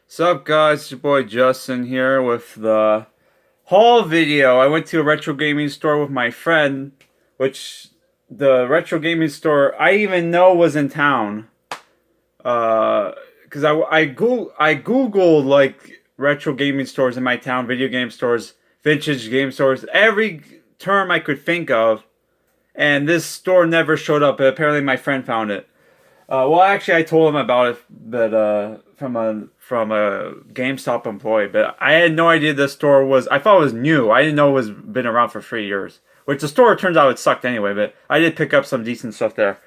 What's up, guys? It's your boy Justin here with the haul video. I went to a retro gaming store with my friend, which the retro gaming store I even know was in town. Because I googled like retro gaming stores in my town, video game stores, vintage game stores, every term I could think of, and this store never showed up. But apparently, my friend found it. Well, actually, I told him about it, but from a GameStop employee. But I had no idea this store was. I thought it was new. I didn't know it was been around for 3 years. Which the store turns out it sucked anyway. But I did pick up some decent stuff there.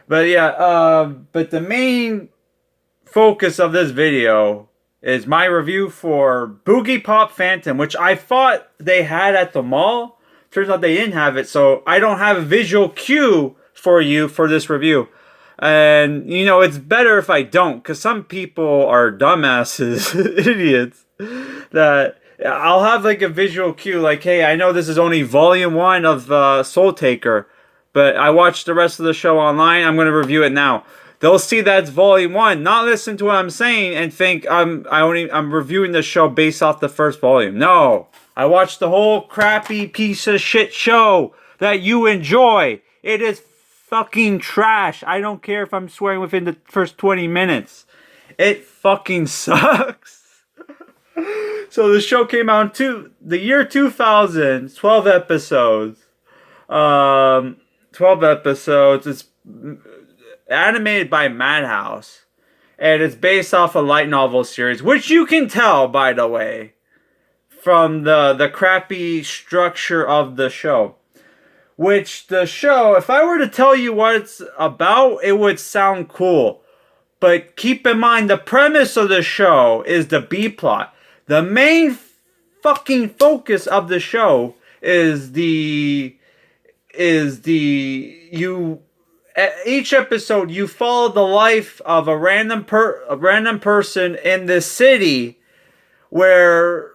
But yeah, but the main focus of this video is my review for Boogiepop Phantom, which I thought they had at the mall. Turns out they didn't have it, so I don't have a visual cue for you for this review. And, it's better if I don't, because some people are dumbasses, idiots, that I'll have like a visual cue, like, hey, I know this is only volume 1 of Soul Taker, but I watched the rest of the show online, I'm going to review it now. They'll see that's volume 1, not listen to what I'm saying, and think I'm reviewing the show based off the first volume. No, I watched the whole crappy piece of shit show that you enjoy. It is fucking trash. I don't care if I'm swearing within the first 20 minutes. It fucking sucks. So the show came out in the year 2000, 12 episodes. 12 episodes. It's animated by Madhouse. And it's based off a light novel series, which you can tell, by the way, from the crappy structure of the show. Which the show, if I were to tell you what it's about, it would sound cool. But keep in mind, the premise of the show is the B plot. The main fucking focus of the show is each episode you follow the life of a random person in this city where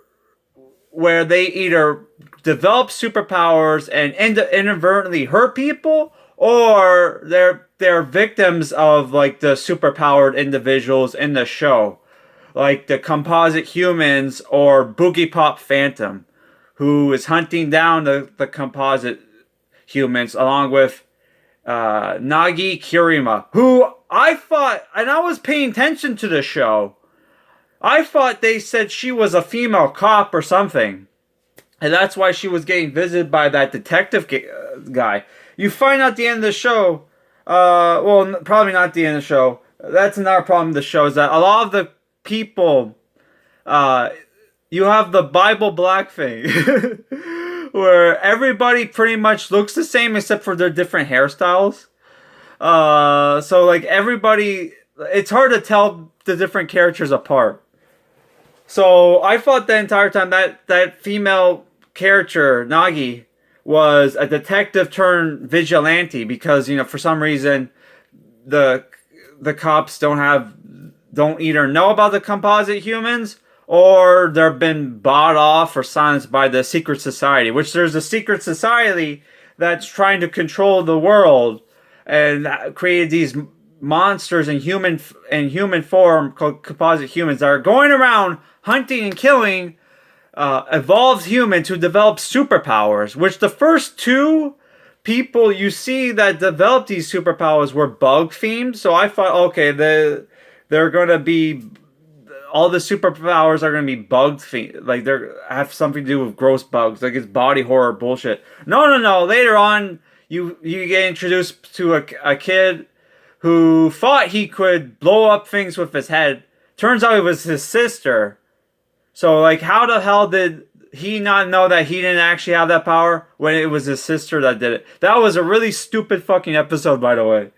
they either develop superpowers and inadvertently hurt people, or they're victims of like the superpowered individuals in the show, like the composite humans or Boogiepop Phantom, who is hunting down the composite humans along with Nagi Kirima, who I thought, and I was paying attention to the show, I thought they said she was a female cop or something. And that's why she was getting visited by that detective guy. You find out at the end of the show, well, probably not at the end of the show. That's another problem with the show, is that a lot of the people, you have the Bible black thing, where everybody pretty much looks the same except for their different hairstyles. So like everybody, it's hard to tell the different characters apart. So I thought the entire time that female character, Nagi, was a detective turned vigilante because, for some reason the cops don't either know about the composite humans, or they've been bought off or silenced by the secret society, which there's a secret society that's trying to control the world and created these monsters in human form called composite humans that are going around hunting and killing evolved humans who develop superpowers, which the first two people you see that developed these superpowers were bug themed. So I thought, okay, they're going to be, all the superpowers are going to be bug themed, like they have something to do with gross bugs, like it's body horror bullshit. No. Later on, you get introduced to a kid who thought he could blow up things with his head. Turns out it was his sister. So, like, how the hell did he not know that he didn't actually have that power when it was his sister that did it? That was a really stupid fucking episode, by the way.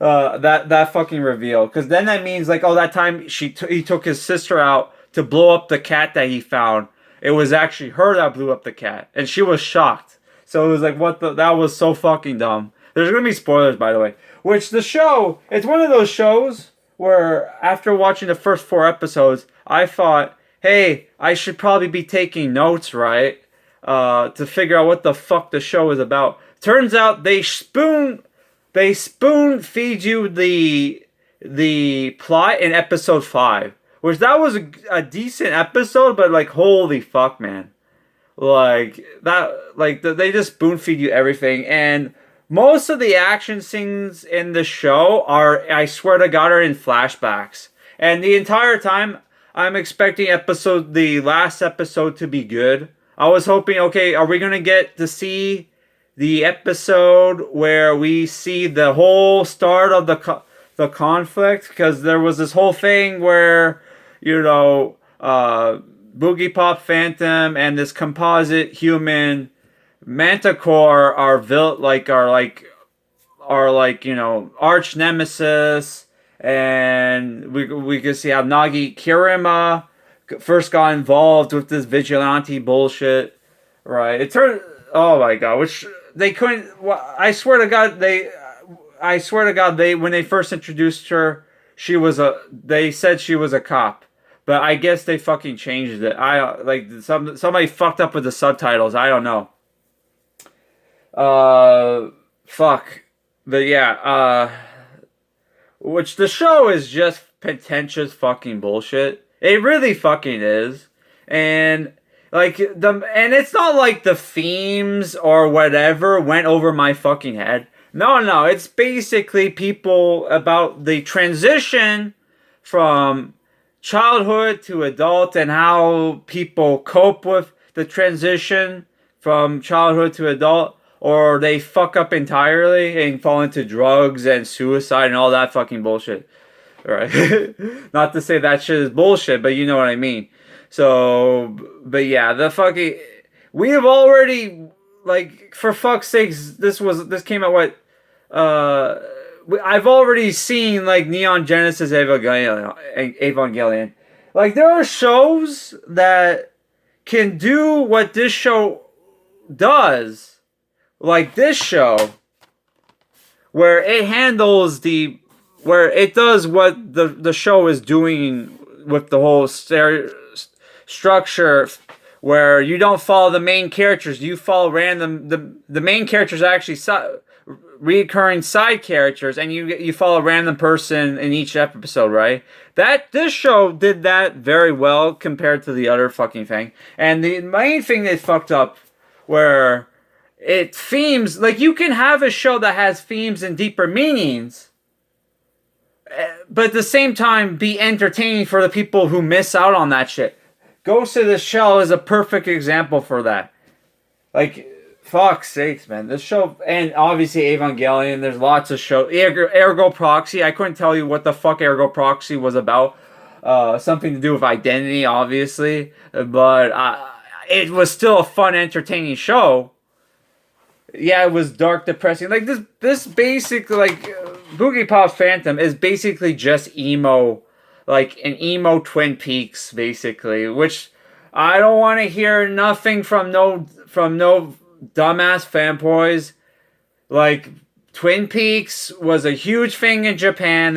That fucking reveal. Because then that means, like, that time he took his sister out to blow up the cat that he found. It was actually her that blew up the cat. And she was shocked. So it was like, that was so fucking dumb. There's going to be spoilers, by the way. Which the show, it's one of those shows where after watching the first 4 episodes, I thought, hey, I should probably be taking notes, right? To figure out what the fuck the show is about. Turns out they spoon feed you the plot in episode 5. which that was a decent episode, but like holy fuck, man. Like that, like they just spoon feed you everything, and most of the action scenes in the show are, I swear to God, are in flashbacks. And the entire time, I'm expecting the last episode to be good. I was hoping, okay, are we gonna get to see the episode where we see the whole start of the conflict? Because there was this whole thing where, you know, Boogiepop Phantom and this composite human Manticore are like you know, arch nemesis, and we can see how Nagi Kirima first got involved with this vigilante bullshit, right? It turned, oh my god, which they couldn't. I swear to God, they when they first introduced her, they said she was a cop. But I guess they fucking changed it. Somebody fucked up with the subtitles. I don't know. Fuck. But yeah, which the show is just pretentious fucking bullshit. It really fucking is. And and it's not like the themes or whatever went over my fucking head. No, it's basically people about the transition from childhood to adult and how people cope with the transition from childhood to adult, or they fuck up entirely and fall into drugs and suicide and all that fucking bullshit, right? Not to say that shit is bullshit, but you know what I mean. So, but yeah, we have already, like, for fuck's sakes, this came out I've already seen like Neon Genesis Evangelion. Like, there are shows that can do what this show does, like this show, where it does what the show is doing with the whole structure, where you don't follow the main characters, you follow the main characters are actually recurring side characters, and you follow a random person in each episode, right? This show did that very well compared to the other fucking thing. And the main thing they fucked up, where it themes, like, you can have a show that has themes and deeper meanings, but at the same time be entertaining for the people who miss out on that shit. Ghost in the Shell is a perfect example for that. Like, fuck's sakes, man. This show, and obviously Evangelion, there's lots of shows. Ergo Proxy, I couldn't tell you what the fuck Ergo Proxy was about. Something to do with identity, obviously. But it was still a fun, entertaining show. Yeah, it was dark, depressing. Like, this basically, like, Boogiepop Phantom is basically just emo. Like, an emo Twin Peaks, basically. Which, I don't want to hear nothing from no dumbass fanboys. Like, Twin Peaks was a huge thing in Japan.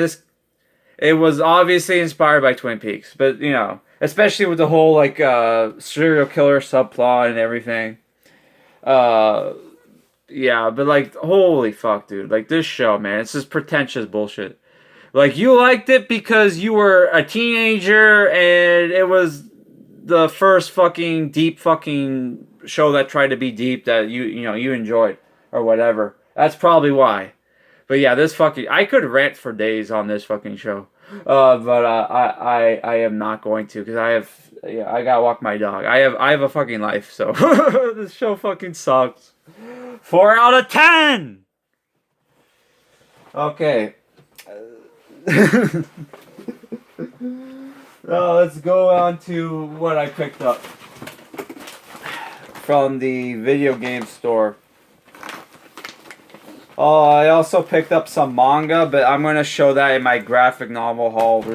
It was obviously inspired by Twin Peaks, but you know, especially with the whole like serial killer subplot and everything. Yeah, but like, holy fuck, dude! Like, this show, man, it's just pretentious bullshit. Like, you liked it because you were a teenager and it was the first fucking deep fucking show that tried to be deep that you enjoyed or whatever. That's probably why. But yeah, I could rant for days on this fucking show. But I am not going to, because I gotta walk my dog. I have a fucking life, so this show fucking sucks. 4 out of 10. Okay. Now let's go on to what I picked up from the video game store. Oh, I also picked up some manga, but I'm going to show that in my graphic novel haul.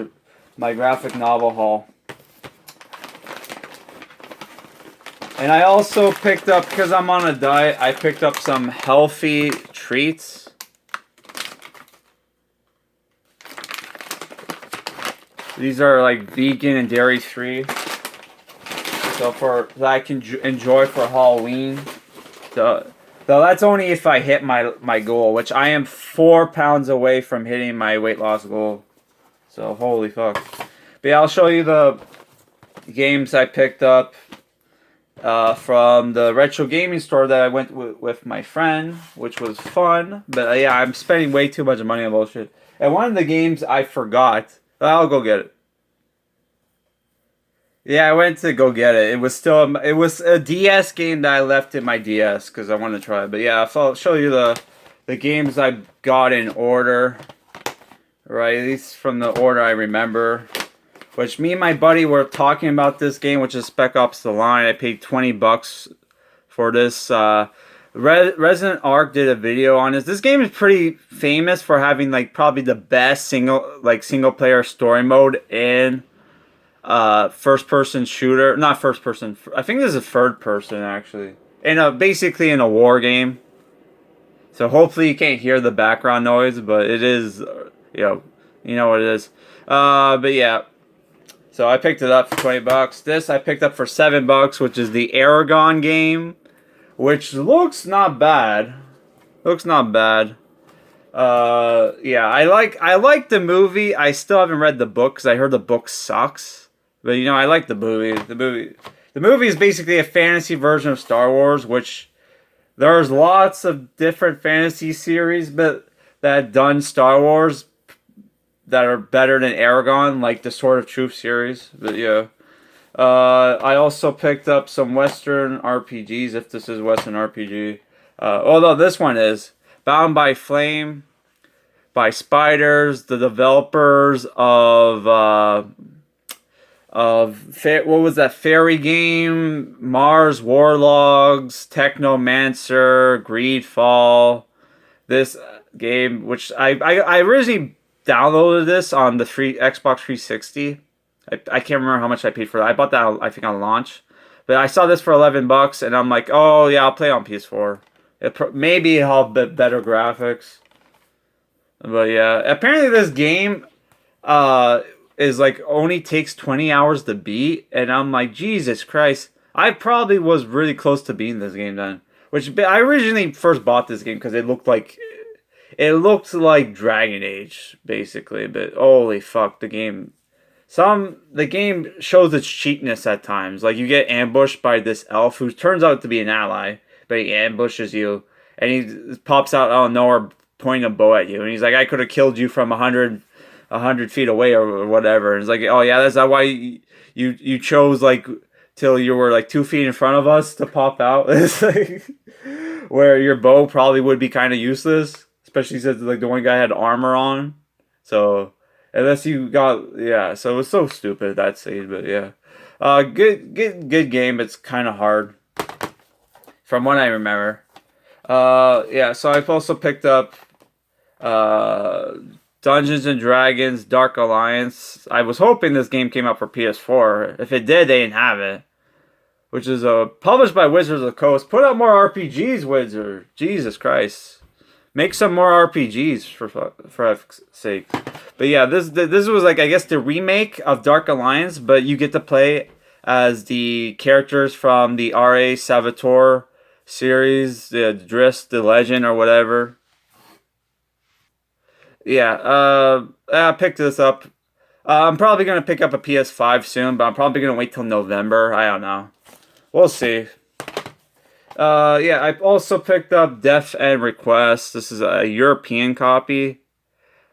And I also picked up, because I'm on a diet, I picked up some healthy treats. These are like vegan and dairy free. So that I can enjoy for Halloween. Though that's only if I hit my goal, which I am 4 pounds away from hitting my weight loss goal. So holy fuck. But yeah, I'll show you the games I picked up from the retro gaming store that I went with my friend, which was fun. But yeah, I'm spending way too much money on bullshit. And one of the games I forgot. I'll go get it. Yeah, I went to go get it. It was still it was a DS game that I left in my DS because I wanted to try it. But yeah, I'll show you the games I got in order. Right, at least from the order I remember. Which me and my buddy were talking about this game, which is Spec Ops: The Line. I paid $20 for this. Resident Arc did a video on this. This game is pretty famous for having like probably the best single player story mode in first person shooter. Not first person. I think this is third person actually. Basically in a war game. So hopefully you can't hear the background noise, but it is, you know what it is. But yeah. So I picked it up for $20. This I picked up for $7, which is the Aragon game, which looks not bad. Looks not bad. Yeah, I like the movie. I still haven't read the book because I heard the book sucks. But you know, I like the movie. The movie is basically a fantasy version of Star Wars, which there's lots of different fantasy series, but that done Star Wars that are better than Aragon, like the Sword of Truth series. But yeah. I also picked up some Western RPGs, if this is Western RPG. Although this one is Bound by Flame by Spiders, the developers of what was that fairy game? Mars Warlogs, Technomancer, Greedfall. This game, which I originally downloaded this on the free Xbox 360. I can't remember how much I paid for that. I bought that, I think, on launch. But I saw this for $11, and I'm like, oh yeah, I'll play on PS4. Maybe it'll have better graphics. But yeah, apparently this game is like only takes 20 hours to beat, and I'm like, Jesus Christ. I probably was really close to beating this game then. Which I originally first bought this game because it looked like Dragon Age, basically. But holy fuck, the game shows its cheapness at times. Like, you get ambushed by this elf who turns out to be an ally, but he ambushes you, and he pops out out of nowhere pointing a bow at you, and he's like, I could have killed you from 100 feet away or whatever. And it's like, oh yeah, that's not why you chose like till you were like 2 feet in front of us to pop out. It's like where your bow probably would be kind of useless, especially since like the one guy had armor on. So unless you got, yeah, so it was so stupid that scene, but yeah. Good game. It's kind of hard from what I remember. Yeah, so I've also picked up Dungeons and Dragons Dark Alliance. I was hoping this game came out for PS4. If it did, they didn't have it. Which is published by Wizards of the Coast. Put out more RPGs, Wizard. Jesus Christ. Make some more RPGs for F's sake. But yeah, this was like, I guess, the remake of Dark Alliance, but you get to play as the characters from the R.A. Salvatore series, the Driss, the Legend, or whatever. Yeah, I picked this up. I'm probably going to pick up a PS5 soon, but I'm probably going to wait till November. I don't know. We'll see. Yeah, I also picked up Death and Request. This is a European copy.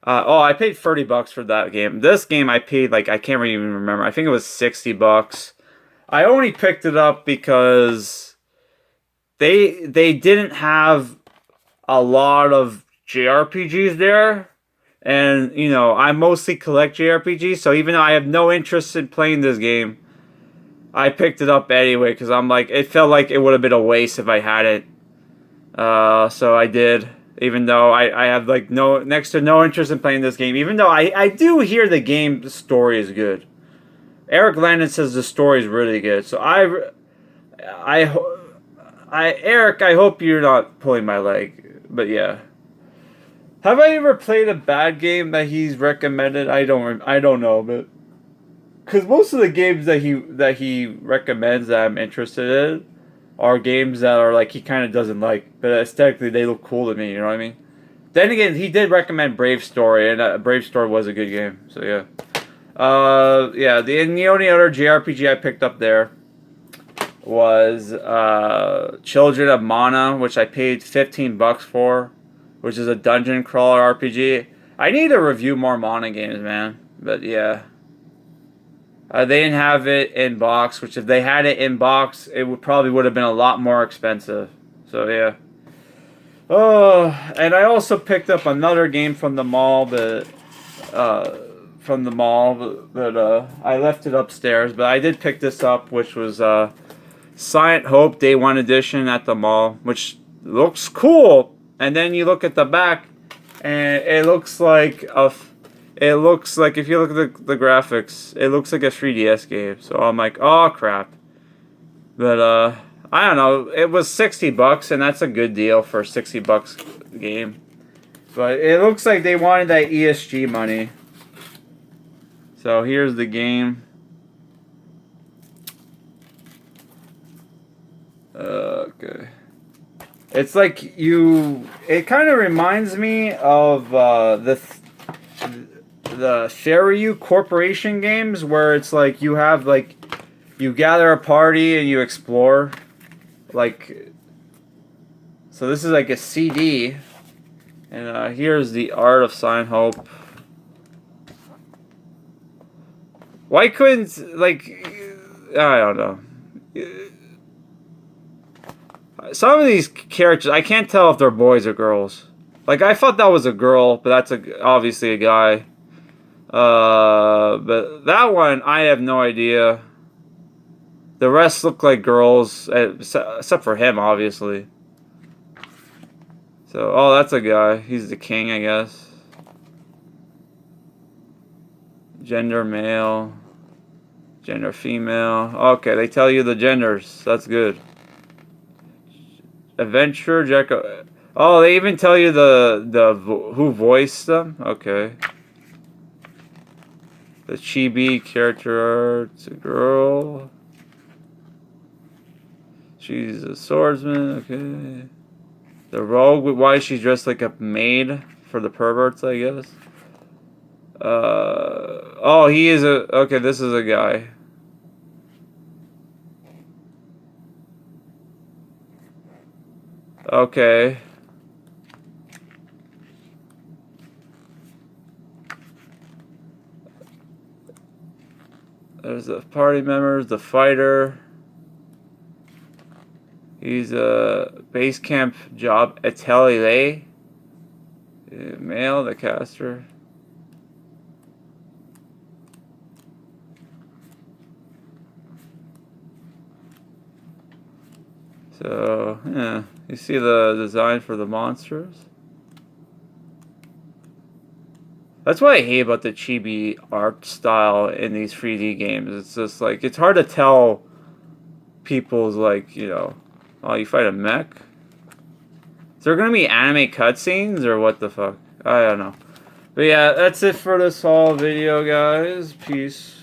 I paid $30 for that game. This game I paid, like, I can't even remember. I think it was $60. I only picked it up because they didn't have a lot of JRPGs there. And, you know, I mostly collect JRPGs, so even though I have no interest in playing this game, I picked it up anyway, because I'm like, it felt like it would have been a waste if I had it. So I did, even though I have, like, next to no interest in playing this game, even though I do hear the story is good. Eric Landon says the story is really good, so Eric, I hope you're not pulling my leg, but yeah. Have I ever played a bad game that he's recommended? I don't know, but because most of the games that he recommends that I'm interested in are games that are like he kind of doesn't like, but aesthetically they look cool to me. You know what I mean? Then again, he did recommend Brave Story, and Brave Story was a good game. So yeah. Yeah, the only other JRPG I picked up there was Children of Mana, which I paid $15 for, which is a dungeon crawler RPG. I need to review more Mana games, man. But yeah. They didn't have it in box, which if they had it in box, it would have been a lot more expensive. So yeah. Oh, and I also picked up another game from the mall, but I left it upstairs. But I did pick this up, which was Silent Hope Day 1 Edition at the mall, which looks cool. And then you look at the back, and it looks like if you look at the graphics, it looks like a 3DS game. So I'm like, oh crap. But I don't know. It was $60, and that's a good deal for a $60 game. But it looks like they wanted that ESG money. So here's the game. Okay. It's like it kind of reminds me of the Ferreira Corporation games, where it's like you gather a party and you explore. Like, so this is like a CD, and here's the art of Silent Hope. Why couldn't, I don't know. Some of these characters, I can't tell if they're boys or girls. Like, I thought that was a girl, but that's obviously a guy. But that one, I have no idea. The rest look like girls, except for him, obviously. So, oh, that's a guy. He's the king, I guess. Gender male. Gender female. Okay, they tell you the genders. That's good. Adventure, Jacko. Oh, they even tell you who voiced them? Okay. The chibi character art's a girl. She's a swordsman, okay. The rogue, why she's dressed like a maid for the perverts, I guess. Oh, he is okay, this is a guy. Okay. There's the party members, the fighter. He's a base camp job atelier. Male, the caster. So, yeah. You see the design for the monsters? That's what I hate about the chibi art style in these 3D games. It's just like, it's hard to tell people's, like, oh, you fight a mech? Is there gonna be anime cutscenes or what the fuck? I don't know. But yeah, that's it for this whole video, guys. Peace.